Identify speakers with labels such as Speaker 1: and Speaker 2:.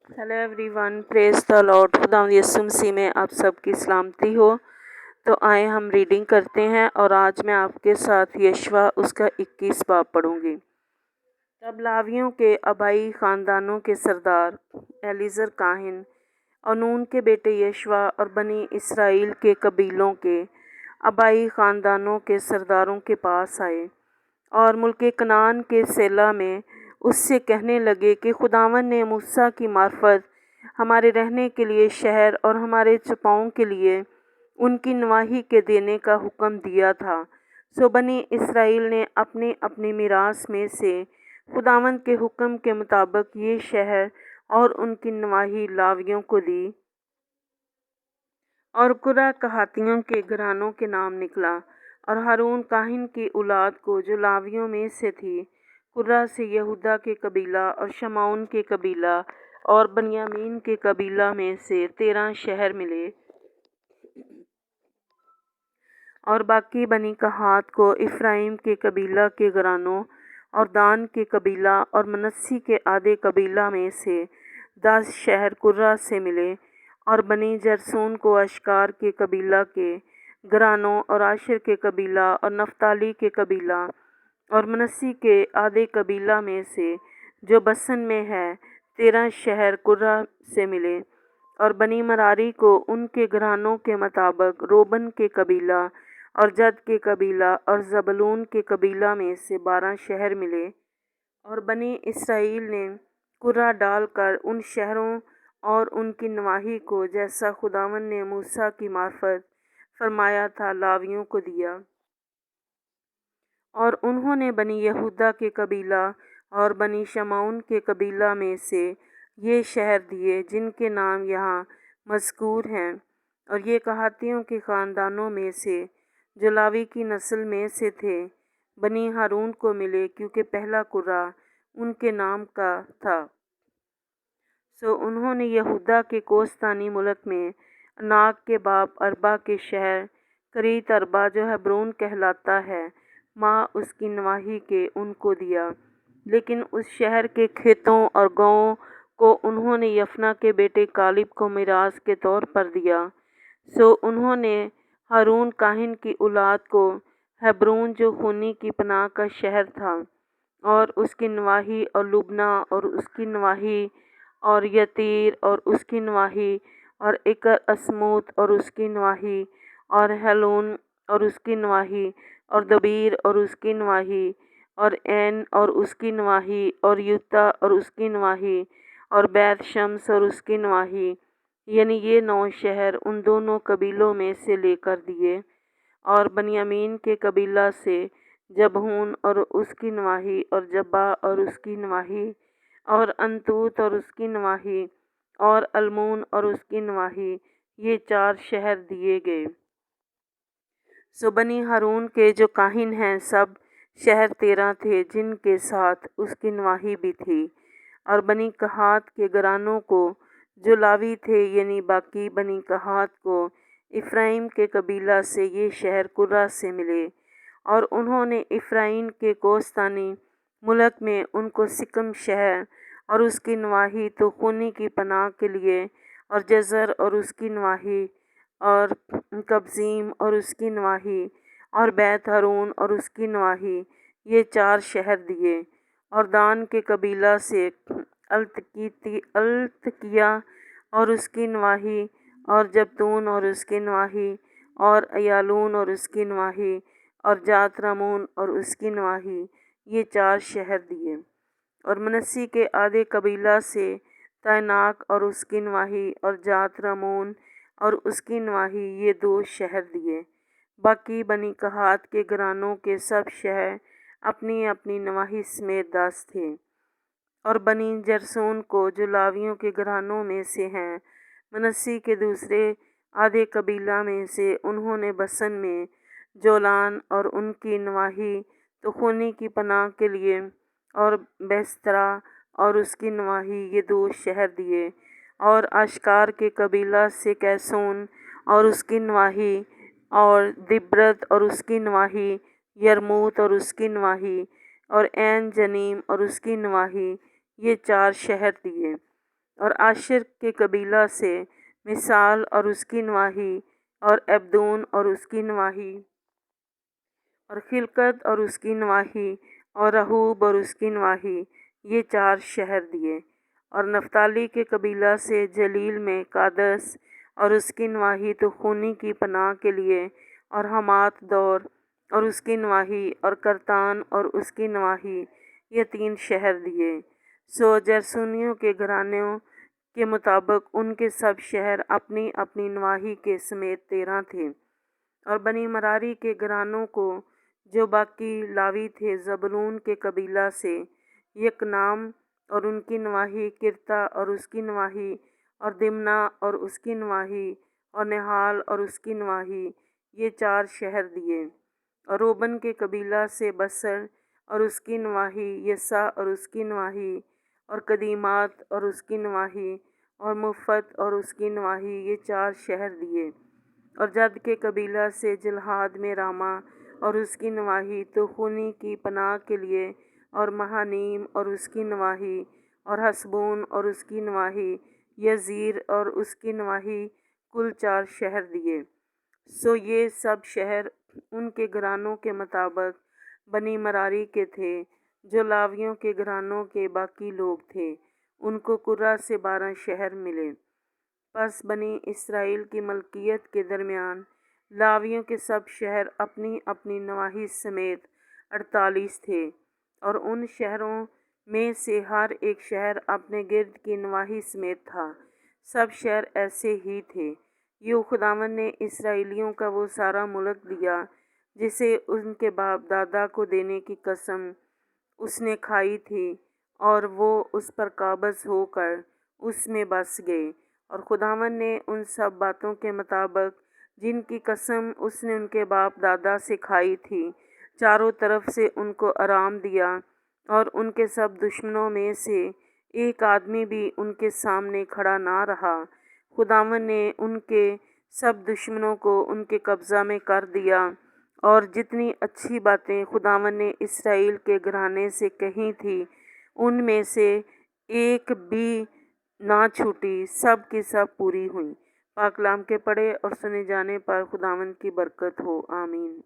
Speaker 1: Hello everyone, praise the Lord. खुदावंद यीशु मसीह में आप सबकी सलामती हो। तो आए हम रीडिंग करते हैं और आज मैं आपके साथ यशवा उसका 21 बाब पढ़ूंगी। तब लावियों के आबाई ख़ानदानों के सरदार एलीजर काहिन और नून के बेटे यशवा और बनी इसराइल के कबीलों के आबाई ख़ानदानों के सरदारों के पास आए और मुल्क कनान के सेला में उससे कहने लगे कि खुदावंद ने मूसा की मार्फत हमारे रहने के लिए शहर और हमारे चपाओं के लिए उनकी नवाही के देने का हुक्म दिया था। सो बनी इसराइल ने अपनी अपनी मीरास में से खुदावंद के हुक्म के मुताबिक ये शहर और उनकी नवाही लावियों को दी। और कुरा कहातियों के घरानों के नाम निकला और हारून काहिन की औलाद को जो लावियों में से थी, कुरा से यहूदा के कबीला और शमाउन के कबीला और बनियामीन के कबीला में से 13 शहर मिले। और बाकी बनी कहात को इफ्राइम के कबीला के घरानों और दान के कबीला और मनस्सी के आधे कबीला में से 10 शहर कुर्रा से मिले। और बनी जरसून को अश्कार के कबीला के घरानों और आशिर के कबीला और नफ्ताली के कबीला और मनस्सी के आधे कबीला में से जो बसन में है 13 शहर कुर्रा से मिले। और बनी मरारी को उनके घरानों के मुताबिक रोबन के कबीला और जद के कबीला और जबलून के कबीला में से 12 शहर मिले। और बनी इसराइल ने कुरा डालकर उन शहरों और उनकी नवाही को जैसा खुदावंद ने मूसा की मार्फत फरमाया था लावियों को दिया। और उन्होंने बनी यहूदा के कबीला और बनी शमाउन के कबीला में से ये शहर दिए जिनके नाम यहाँ मज़कूर हैं। और ये कहातियों के ख़ानदानों में से जो लावी की नस्ल में से थे बनी हारून को मिले, क्योंकि पहला कुरा उनके नाम का था। सो उन्होंने यहूदा के कोस्तानी मुल्क में अनाक के बाप अरबा के शहर करीत अरबा जो हेब्रोन कहलाता है माँ उसकी नवाही के उनको दिया। लेकिन उस शहर के खेतों और गाँवों को उन्होंने यफना के बेटे कालिब को मिरास के तौर पर दिया। सो उन्होंने हारून काहिन की औलाद को हेब्रोन जो खूनी की पनाह का शहर था और उसकी नवाही और लुबना और उसकी नवाही और यतीर और उसकी नवाही और इकर अस्मूत और उसकी नवाही और हेलोन और उसकी नवाही और दबीर और उसकी नवाही और एन और उसकी नवाही और यूता और उसकी नवाही और बैत शम्स और उसकी नवाही, यानी ये 9 शहर उन दोनों कबीलों में से लेकर दिए। और बनियामीन के कबीला से जबहून और उसकी नवाही और जब्बा और उसकी नवाही और अंतूत और उसकी नवाही और अलमून और उसकी नवाही, ये 4 शहर दिए गए। सो बनी हारून के जो काहिन हैं सब शहर 13 थे जिनके साथ उसकी नवाही भी थी। और बनी कहात के घरानों को जो लावी थे यानी बाकी बनी कहात को इफ्राइम के कबीला से ये शहर कुर्रा से मिले। और उन्होंने इफ्राइम के कोस्तानी मुल्क में उनको सिकम शहर और उसकी नवाही तो खूनी की पनाह के लिए और जज़र और उसकी नवाही और कब्ज़ीम और उसकी नवाही और बैत हारून और उसकी नवाही, ये 4 शहर दिए। और दान के कबीला से अल्तकिया और उसकी नवाही और जबतून और उसकी नवाही और अयालून और उसकी नवाही और जातरामून और उसकी नवाही, ये 4 शहर दिए। और मनस्सी के आधे कबीला से तैनाक और उसकी नवाही और जातरामून और उसकी नवाही, ये 2 शहर दिए। बाकी बनी कहात के घरानों के सब शहर अपनी अपनी नवाही समेत 10 थे। और बनी जरसून को जो लावियों के घरानों में से हैं मनस्सी के दूसरे आधे कबीला में से उन्होंने बसन में जोलान और उनकी नवाही तो खूनी की पनाह के लिए और बेस्तरा और उसकी नवाही, ये 2 शहर दिए। और अश्कार के कबीला से कैसून और उसकी नवाही और दिब्रत और उसकी नवाही, यरमूत और उसकी नवाही और ऐन जनीम और उसकी नवाही, ये 4 शहर दिए। اور عاشر کے قبیلہ سے مثال اور اس کی نواحی، اور عبدون اور اس کی نواحی، اور خلقت اور اس کی نواحی، اور رہوب اور اس کی نواحی، یہ 4 شہر دیے۔ اور نفتالی کے قبیلہ سے جلیل میں قادس اور اس کی نواحی تو خونی کی پناہ کے لیے، اور حمات دور اور اس کی نواحی، اور کرتان اور اس کی نواحی، یہ 3 شہر دیے۔ سو جرسونیوں کے گھرانوں کے مطابق ان کے سب شہر اپنی اپنی نواحی کے سمیت 13 تھے۔ اور بنی مراری کے گھرانوں کو جو باقی لاوی تھے، زبولون کے قبیلہ سے یکنام اور ان کی نواحی، کرتا اور اس کی نواحی، اور دمنا اور اس کی نواحی، اور نحال اور اس کی نواحی، یہ 4 شہر دیے۔ اور روبن کے قبیلہ سے بصر اور اس کی نواحی، یسع اور اس کی نواحی، اور قدیمات اور اس کی نواحی، اور مفت اور اس کی نواحی، یہ 4 شہر دیے۔ اور جد کے قبیلہ سے جلحاد میں راما اور اس کی نواحی تو خونی کی پناہ کے لیے، اور مہانیم اور اس کی نواحی، اور حسبون اور اس کی نواحی، یزیر اور اس کی نواحی، کل 4 شہر دیے۔ سو یہ سب شہر ان کے گھرانوں کے مطابق بنی مراری کے تھے۔ جو لاویوں کے گھرانوں کے باقی لوگ تھے، ان کو قرہ سے 12 شہر ملے۔ پس بنی اسرائیل کی ملکیت کے درمیان لاویوں کے سب شہر اپنی اپنی نواحی سمیت 48 تھے، اور ان شہروں میں سے ہر ایک شہر اپنے گرد کی نواحی سمیت تھا۔ سب شہر ایسے ہی تھے۔ یوں خداوند نے اسرائیلیوں کا وہ سارا ملک دیا جسے ان کے باپ دادا کو دینے کی قسم اس نے کھائی تھی، اور وہ اس پر قابض ہو کر اس میں بس گئے۔ اور خداوند نے ان سب باتوں کے مطابق جن کی قسم اس نے ان کے باپ دادا سے کھائی تھی، چاروں طرف سے ان کو آرام دیا، اور ان کے سب دشمنوں میں سے ایک آدمی بھی ان کے سامنے کھڑا نہ رہا۔ خداوند نے ان کے سب دشمنوں کو ان کے قبضہ میں کر دیا، اور جتنی اچھی باتیں خداوند نے اسرائیل کے گھرانے سے کہی تھی، ان میں سے ایک بھی نہ چھوٹی، سب کی سب پوری ہوئیں۔ پاک کلام کے پڑھے اور سنے جانے پر خداوند کی برکت ہو، آمین۔